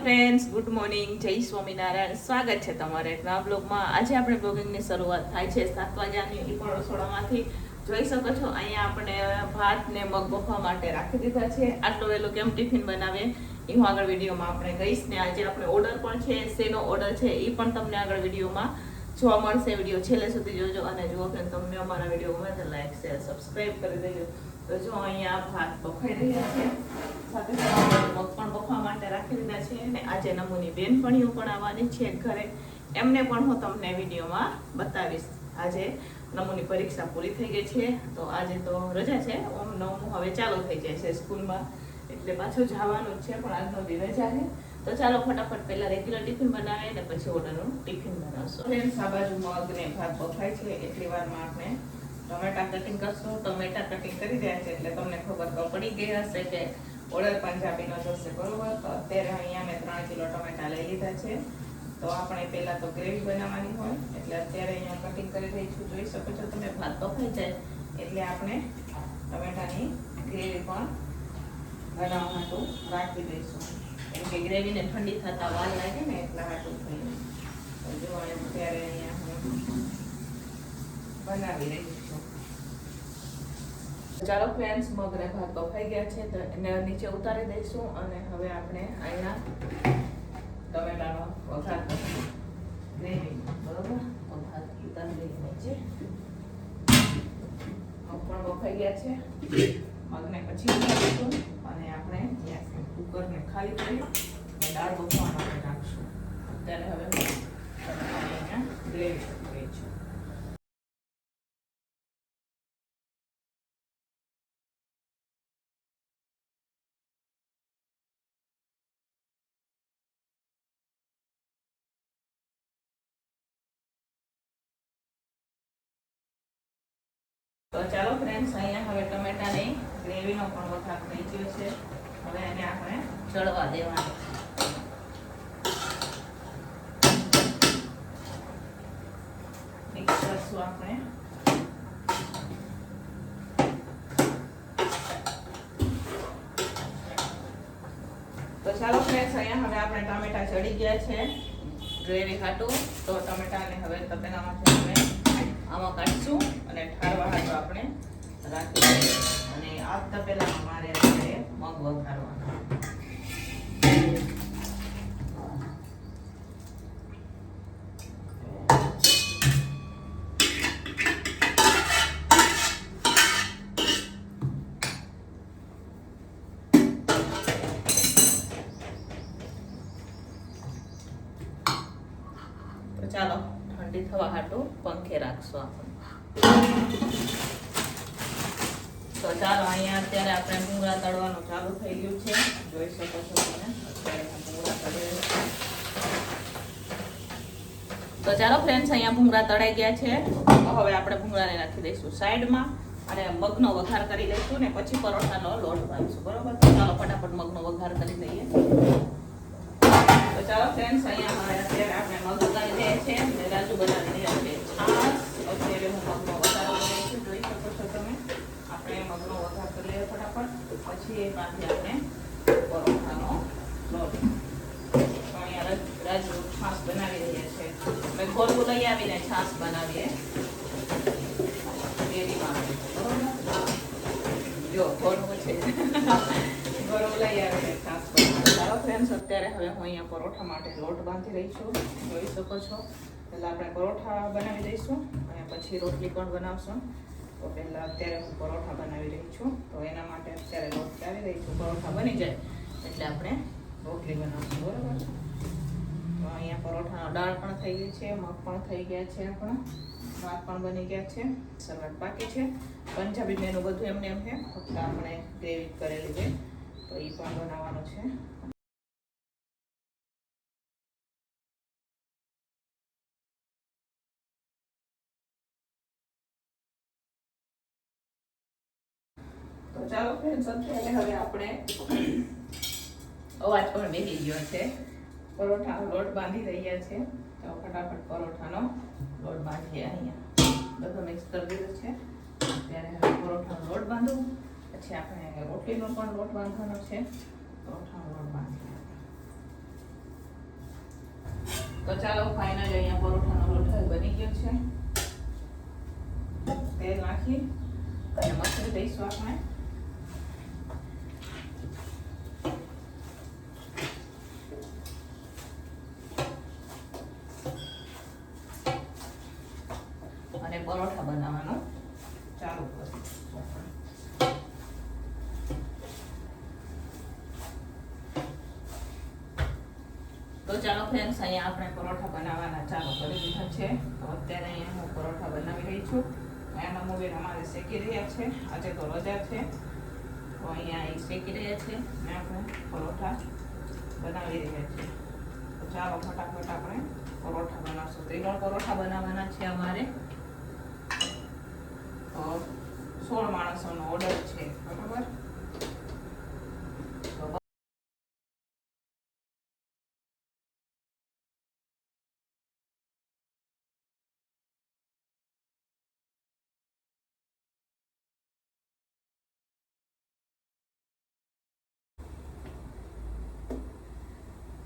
Friends, good morning, જય સ્વામિનારાયણ. સ્વાગત છે તમારે એક નવા બ્લોગમાં. આજે આપણે બ્લોગિંગની શરૂઆત થાય છે 7 વાગ્યાની. એ પણ રસોડામાંથી જોઈ શકો છો. અહીંયા આપણે ભાત ને મગ બફવા માટે રાખી દીધા છે. આટલો વહેલો કેમ ટિફિન બનાવે એ હું આગળ વિડીયોમાં આપણે કહીશ. ને આજે આપણે ઓર્ડર પણ છે, શેનો ઓર્ડર છે એ પણ તમને આગળ વિડીયોમાં જોવા મળશે. વિડીયો છેલ્લે સુધી જોજો અને જુઓ કે તમને અમારા વિડીયો ગમે તો લાઈક, શેર, સબસ્ક્રાઈબ કરી દેજો. તો જો અહીંયા ભાત બફાઈ રહ્યા છે, સાથે સાથે મગ પણ બફવા માટે રાખી દીધા છે. અને આજે નમૂની બેનપણીઓ પણ આવવાની છે ઘરે, એમને પણ હું તમને વિડીયોમાં બતાવીશ. આજે નમૂની પરીક્ષા પૂરી થઈ ગઈ છે, તો આજે તો રજા છે. ઓમ નવમું હવે ચાલુ થઈ જાય છે સ્કૂલમાં, એટલે પાછું જવાનું જ છે, પણ આજનો દી રજા છે. તો ચાલો ફટાફટ પહેલા રેગ્યુલર ટિફિન બનાવીએ ને પછી ઓર્ડરનું ટિફિન બનાવશું. ફ્રેન્ડ્સ, આ બાજુ મગ ને ભાત બફાય છે, એટલી વારમાં આપણે ટમેટા કટિંગ કરશું. ટમેટા કટિંગ કરી રહ્યા છે એટલે તમને ખબર તો પડી ગઈ હશે કે ઓર્ડર પંજાબીનો જશે, બરોબર. તો અત્યારે અહીંયા મેં 3 કિલો ટમેટા લઈ લીધા છે. તો આપણે પહેલા તો ગ્રેવી બનાવવાની હોય એટલે અત્યારે અહીંયા કટિંગ કરી રહી છું. જોઈ શકો છો તમે, ભાત બફાઈ જાય એટલે આપણે ટમેટાની ગ્રેવી પણ બનાવવા માટે રાખી દઈશું, કેમ કે ગ્રેવીને ઠંડી થતા વાર લાગે ને એટલા હાટું થઈને. તો જો અત્યારે અહીંયા હું બનાવી રહી છું. ચાલો ફ્રેન્ડ્સ, મગ ને ભાત બફાઈ ગયા છે તો એને નીચે ઉતારી દઈશું. અને હવે આપણે અહીંયા ટમેટાનો વઘાર કરીશું, ગ્રેવી, બરોબર. ભાત ઉતારી દઈએ નીચે. મગ પણ બફાઈ ગયા છે, મગને પછી ઉતારીશું અને આપણે કુકરને ખાલી કરી દાળ બફવા માટે નાખશું. અત્યારે હવે અહીંયા ગ્રેવી કરી રહી છું. તો ચાલો ફ્રેન્ડ્સ, અહીંયા હવે ટમેટાની ગ્રેવીનો પણ વઘાર થઈ ગયો છે. હવે એને આપણે ચડવા દેવાનું. મિક્સ કરશું આપણે. તો ચાલો ફ્રેન્ડ્સ, અહીંયા હવે આપણે ટમેટા ચડી ગયા છે ગ્રેવી ખાટું. તો ટમેટાને હવે તપેલામાંથી આપણે આમાં કાઢશું અને ઠારવા હાટું આપણે રાખી દઈએ. અને આ તપેલામાં મારે અત્યારે મગ વઘારવાના. તો ચાલો ઠંડી થવા હાટું પંખે રાખશું આપણે. તો ચાલો અહીંયા અત્યારે આપણે ભૂંગળા તળવાનું ચાલુ થઈ ગયું છે. જોઈ શકો છો તમે, અત્યારે ભૂંગળા તળી રહ્યા છે. તો ચાલો ફ્રેન્ડ્સ, અહીંયા ભૂંગળા તળાઈ ગયા છે. હવે આપણે ભૂંગળાને નાખી દઈશું સાઈડમાં અને મગનો વઘાર કરી લઈશું ને પછી પરોઠાનો લોટ બાંધીશું, બરોબર. તો ચાલો ફટાફટ મગનો વઘાર કરી દઈએ. તો ચાલો ફ્રેન્ડ્સ, અહીંયા હવે અત્યારે આપણે મગ ઉતારી દઈએ છીએ અને રાજુ બનાવી રહ્યા છે છાશ. અત્યારે હું મગનો વઘાર કરી રહી છું. જોઈ શકો છો તમે, આપણે મગનો વઘાર કરી લઈએ ફટાફટ, પછી એમાંથી આપણે પરોઠાનો લોટ. અહીંયા રાજુ છાશ બનાવી રહ્યા છે. અમે ખોરવું લઈ આવીને છાશ બનાવીએ ડેરીમાં, બરોબર. જો ખોરવું છે ખોરવું લઈ આવીને છાશ બનાવીએ. ચાલો ફ્રેન્ડ્સ, અત્યારે હવે હું અહીંયા પરોઠા માટે લોટ બાંધી રહી છું. જોઈ શકો છો, પહેલાં આપણે પરોઠા બનાવી દઈશું અને પછી રોટલી પણ બનાવશું. તો પહેલાં અત્યારે હું પરોઠા બનાવી રહી છું. તો એના માટે અત્યારે લોટ ચાવી રહી છું. પરોઠા બની જાય એટલે આપણે રોટલી બનાવશું, બરાબર. તો અહીંયા પરોઠાનો દાળ પણ થઈ ગઈ છે, મગ પણ થઈ ગયા છે, આપણા ભાત પણ બની ગયા છે, સલાડ બાકી છે. પંજાબી મેનુ બધું એમને એમ છે, ફક્ત આપણે ગ્રેવી કરેલી છે તો એ પણ બનાવવાનું છે. તો ચાલો ફ્રેન્ડ્સ, અત્યારે હવે આપણે અવાજ પણ બેસી ગયો છે. પરોઠાનો લોટ બાંધી રહ્યા છે. તો ફટાફટ પરોઠાનો લોટ બાંધીએ. અહીંયા બધું મિક્સ કરી દીધું છે. ત્યારે હવે પરોઠાનો લોટ બાંધું, પછી આપણે રોટલીનો પણ લોટ બાંધવાનો છે. પરોઠાનો લોટ બાંધીએ. તો ચાલો ફાઇનલી અહીંયા પરોઠાનો લોટ બની ગયો છે. તેલ નાખી અને મસળી દઈશું આપણે. અને પરોઠા બનાવવાનું ચાલુ કરીશું. તો ચાલો ફ્રેન્ડ્સ, અહીંયા આપણે પરોઠા બનાવવાના ચાલુ કરી દીધા છે. તો અત્યારે અહીંયા હું પરોઠા બનાવી રહી છું. અહીંયા મમ્મી અમારે શેકી રહ્યા છે. આજે તો રજા છે, તો અહીંયા એ શેકી રહ્યા છે અને આપણે પરોઠા બનાવી રહ્યા છીએ. તો ચાલો ફટાફટ આપણે પરોઠા બનાવશું. 3 પરોઠા બનાવવાના છે અમારે. તો 16 માણસોનો ઓર્ડર છે, બરાબર.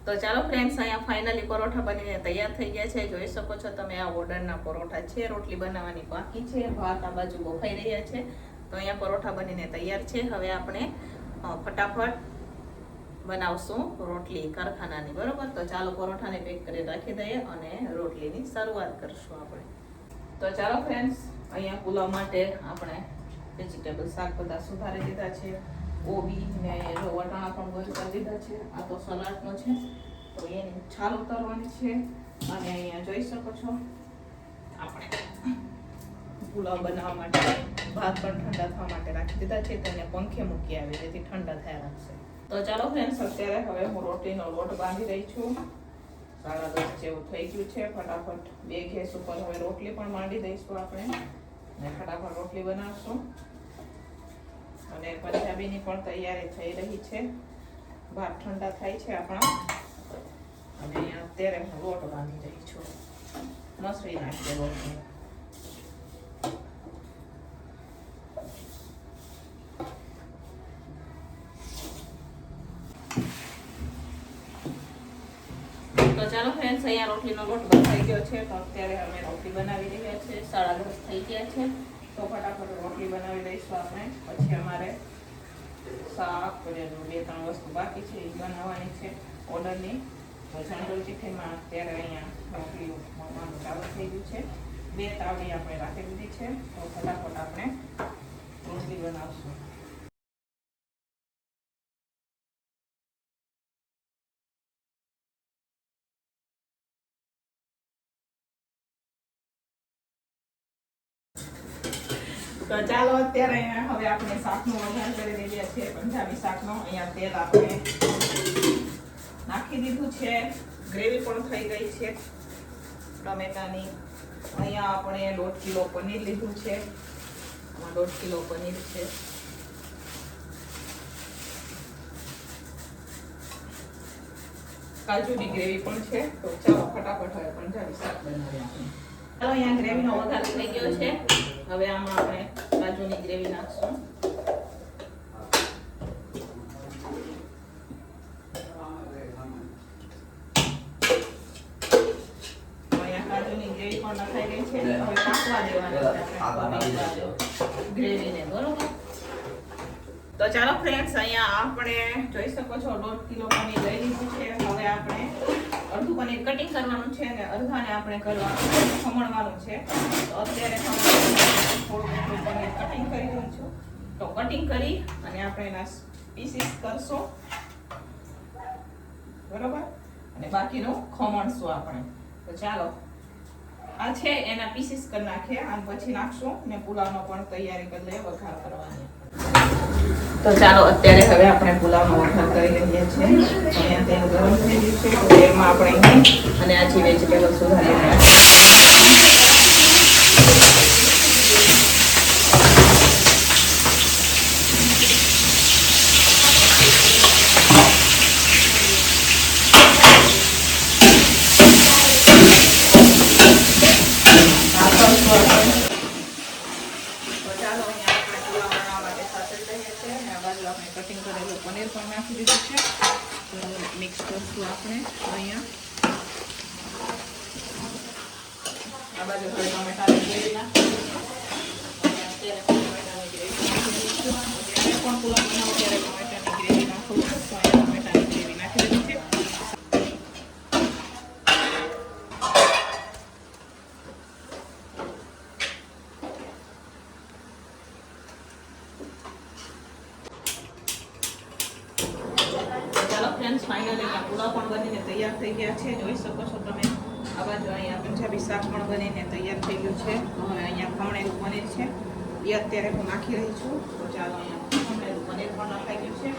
તો ચાલો ફ્રેન્ડ્સ, અહીંયા ફાઇનલી પરોઠા બનીને તૈયાર થઈ ગયા છે. જોઈ શકો છો તમે, આ ઓર્ડરના પરોઠા છે. રોટલી બનાવવાની બાકી છે. ભાત આ બાજુ બફાઈ રહ્યા છે. તો અહીંયા પરોઠા બનીને તૈયાર છે. હવે આપણે ફટાફટ બનાવશું રોટલી કારખાનાની, બરોબર. તો ચાલો પરોઠાને પેક કરી રાખી દઈએ અને રોટલીની શરૂઆત કરશું આપણે. તો ચાલો ફ્રેન્ડ્સ, અહીંયા પુલાવ માટે આપણે વેજીટેબલ શાક બધા સુધારી દીધા છે. કોબી ને વટાણા પણ બધું કરી દીધા છે. આ તો સલાડનો છે, તો એની છાલ ઉતારવાની છે. અને અહીંયા જોઈ શકો છો આપણે પુલાવ બનાવવા માટે ભાત પણ ઠંડા થવા માટે રાખી દીધા છે. તેને પંખે મૂકી આવી, જેથી ઠંડા થયા રાખશે. તો ચાલો ફ્રેન્ડ્સ, અત્યારે હવે હું રોટલીનો લોટ બાંધી રહી છું. 10:30 જેવું થઈ ગયું છે. ફટાફટ 2 ગેસ ઉપર હવે રોટલી પણ માંડી દઈશું આપણે ને ફટાફટ રોટલી બનાવશું. અને પંજાબીની પણ તૈયારી થઈ રહી છે. ભાત ઠંડા થાય છે આપણા. અને અહીંયા અત્યારે હું લોટ બાંધી રહી છું. મસળી નાખીએ લોટને. તો ચાલો ફ્રેન્ડ્સ, અહીંયા રોટલીનો લોટ બંધાઈ ગયો છે. તો અત્યારે અમે રોટલી બનાવી રહ્યા છીએ. 10:30 થઈ ગયા છે. તો ફટાફટ રોટલી બનાવી દઈશું આપણે. પછી અમારે શાક કરીને 2-3 વસ્તુ બાકી છે, એ બનાવવાની છે ઓર્ડરની. તો જનરલ ટિફિનમાં અત્યારે અહીંયા રોટલી મળવાનું ચાલુ થઈ ગયું છે. 2 તાવડી આપણે રાખી દીધી છે. તો ફટાફટ આપણે રોટલી બનાવશું. તો ચાલો અત્યારે અહીંયા હવે આપણે શાકનો વઘાર કરી રહ્યા છીએ. પંજાબી શાકનો. અહીંયા તેલ આપણે નાખી દીધું છે. ગ્રેવી પણ થઈ ગઈ છે ટમેટાની. અહીંયા આપણે 1.5 કિલો પનીર લીધું છે. આમાં 1.5 કિલો પનીર છે. કાજુની ગ્રેવી પણ છે. તો ચાલો ફટાફટ હવે પંજાબી શાક બનાવીએ આપણે. ચાલો, અહીંયા ગ્રેવીનો વઘાર થઈ ગયો છે. હવે આમાં આપણે કાજુની ગ્રેવી નાખશું. અહીંયા કાજુની ગ્રેવી પણ નખાઈ ગઈ છે. હવે પાકવા દેવાની છે ગ્રેવીને, બરોબર. તો ચાલો ફ્રેન્ડ્સ, અહીંયા આપણે જોઈ શકો છો 1.5 કિલો પનીર લઈ લીધું છે. હવે આપણે અડધું પનીર કટિંગ કરવાનું છે અને અડધાને આપણે ખમણવાનું છે. તો અત્યારે થોડું પનીર કટિંગ કરી દઉં છું. તો કટિંગ કરી અને આપણે એના પીસીસ કરશું, બરોબર. અને બાકીનું ખમણશું આપણે. તો ચાલો, આ છે એના પીસીસ કરી નાખીએ. આમ પછી નાખશું ને પુલાવનો પણ તૈયારી કરી લઈએ વઘાર કરવાની. તો ચાલો, અત્યારે હવે આપણે પુલાવનો વઘાર કરી લઈએ છીએ. અહીંયા તેલ ગરમ થઈ ગયું છે. તેલમાં આપણે અને આ જે વેજીટેબલ સુધારીને કટિંગ કરેલું પનીર પણ નાખી દીધું છે. મિક્સ કરશું આપણે અહીંયા. આ બાજુ હવે ટમેટાની ગ્રેવી નાખી અત્યારે ટમેટાની ગ્રેવી પણ પુલાવ બનાવો ત્યારે ટમેટાની ગ્રેવી નાખું છું. તો અહીંયા ટમેટાની ગ્રેવી નાખી દીધી છે. ફ્રેન્ડ્સ ફાઇનલી અહીંયા પુલાવ પણ બનીને તૈયાર થઈ ગયા છે. જોઈ શકો છો તમે. આ બાજુ અહીંયા પંજાબી શાક પણ બનીને તૈયાર થઈ ગયું છે. હવે અહીંયા ખમણેલું પનીર છે એ અત્યારે હું નાખી રહી છું. તો ચાલો અહીંયા ખમણેલું પનીર પણ નખાઈ ગયું છે.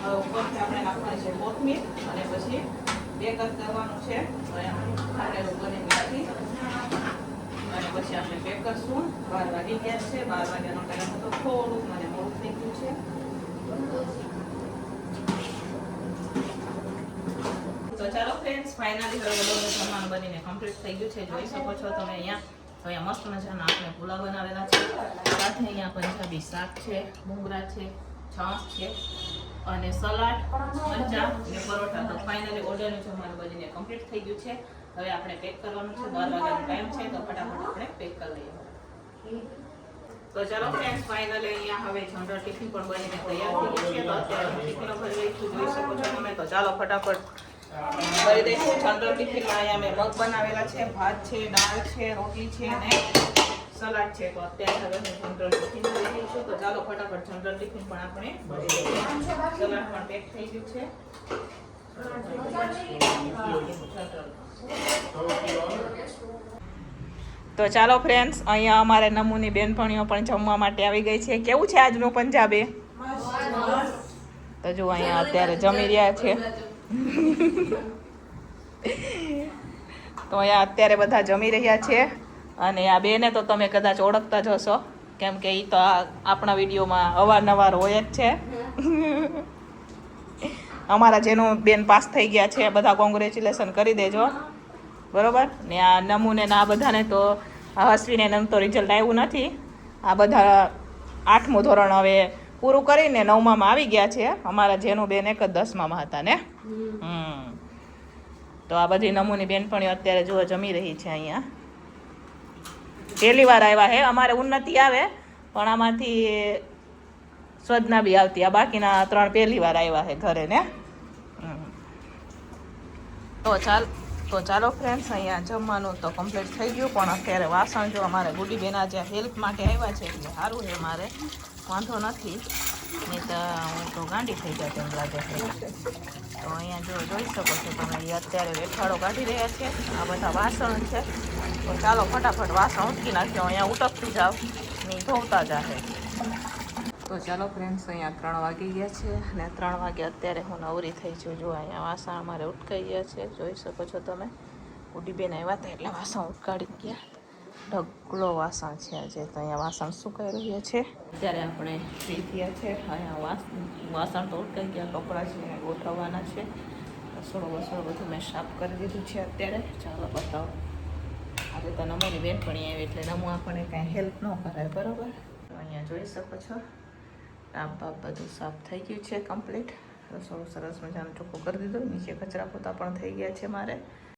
હવે ઉપરથી આપણે નાખવાની છે કોથમીર અને પછી બેકર કરવાનું છે. તો અહીંયા ખમણેલું પનીર નાખી અને પછી આપણે બેક કરશું. 12 વાગી ગયા છે. 12 વાગ્યાનો ટાઈમ હતો. થોડુંક મને મોડું થઈ ગયું છે. તો ચાલો ફ્રેન્ડ્સ ફાઇનલી હવે બધું જમવાનું બનીને કમ્પ્લીટ થઈ ગયું છે. જોઈ શકો છો તમે અહીંયા મસ્ત મજાના આપણે પુલાવ બનાવેલા છે. સાથે અહીંયા પંજાબી શાક છે, મુંગરા છે, છાશ છે અને સલાડ, મરચા અને પરોઠા. તો ફાઇનલી ઓર્ડરનું જમવાનું બનીને કમ્પ્લીટ થઈ ગયું છે. હવે આપણે પેક કરવાનું છે. 12 વાગ્યાનો ટાઈમ છે તો ફટાફટ આપણે પેક કરી લઈએ. તો ચાલો ફ્રેન્ડ્સ ફાઇનલી અહીંયા હવે જનરલ ટિફિન પણ બનીને તૈયાર થઈ ગયું છે. તો અત્યારે ટિફિનો ભરી રહી છું. જોઈ શકો છો તમે. તો ચાલો ફટાફટ કરી દઈશું. જનરલ ટિફિનમાં અહીંયા મેં મગ બનાવેલા છે, ભાત છે, દાળ છે, રોટલી છે અને સલાડ છે. તો અત્યારે હવે હું જનરલ ટિફિન કરી રહી છું. તો ચાલો ફટાફટ જનરલ ટિફિન પણ આપણે ભરી દઈએ. સલાડ પણ પેક થઈ ગયું છે. તો ચાલો ફ્રેન્ડ્સ અહીંયા અમારે નમૂની બેનપણીઓ પણ જમવા માટે આવી ગઈ છે. કેવું છે આજનું પંજાબે? તો જો અહીંયા અત્યારે જમી રહ્યા છે. તો અહીંયા અત્યારે બધા જમી રહ્યા છે અને આ બેને તો તમે કદાચ ઓળખતા જ હશો કેમ કે એ તો આપણા વિડીયોમાં અવારનવાર હોય જ છે. અમારા જેનું બેન પાસ થઈ ગયા છે બધા કોંગ્રેચ્યુલેશન કરી દેજો, બરોબર ને. આ નમૂને આ બધાને તો અશ્વિને તો રિઝલ્ટ આવ્યું નથી. આ બધા 8મું ધોરણ હવે પૂરું કરીને 9માં આવી ગયા છે. અમારા જેનું બેન એક જ 10માં હતા ને. તો આ બધી નમૂની બેનપણીઓ અત્યારે જો જમી રહી છે. અહીંયા પહેલી વાર આવ્યા છે. અમારે ઉન્નતિ આવે પણ આમાંથી સ્વજના બી આવતી. આ બાકીના 3 પહેલી વાર આવ્યા છે ઘરે ને. તો ચાલો ફ્રેન્ડ્સ અહીંયા જમવાનું તો કમ્પ્લીટ થઈ ગયું પણ અત્યારે વાસણ જો અમારે ગુડી બેન આજે હેલ્પ માટે આવ્યા છે એટલે સારું છે. મારે વાંધો નથી, નહીં તો હું તો ગાંડી થઈ જાય તેમ લાગે છે. તો અહીંયા જોઈ શકો છો તમે અત્યારે વેઠાડો કાઢી રહ્યા છે. આ બધા વાસણ છે. તો ચાલો ફટાફટ વાસણ ઉટકી નાખ્યો. અહીંયા ઉટકતી જાવ નહીં ધોવતા જાહે. તો ચાલો ફ્રેન્ડ્સ અહીંયા 3 વાગી ગયા છે અને 3 વાગે અત્યારે હું નવરી થઈ છું. જો અહીંયા વાસણ અમારે ઉટકાઈ ગયા છે. જોઈ શકો છો તમે. ઉડીબેન આવ્યા હતા એટલે વાસણ ઉટકાડી ગયા. ઢગલો વાસણ છે આજે. તો અહીંયા વાસણ સુકાઈ રહ્યા છે. અત્યારે આપણે ફ્રી થયા છે. અહીંયા વાસણ તો ઉટકાઈ ગયા. કપડાં છે એને ગોઠવવાના છે. રસોડો બધું મેં સાફ કરી દીધું છે અત્યારે. ચાલો બતાવો. આજે તો નમોની બેનપણી આવી એટલે નમો આપણને કાંઈ હેલ્પ ન કરાય, બરાબર. અહીંયા જોઈ શકો છો ટાપ બાપ બધું સાફ થઈ ગયું છે કમ્પ્લીટ. રસોડું સરસ મજાનું ચોખ્ખું કરી દીધું. નીચે કચરા પોતા પણ થઈ ગયા છે મારે.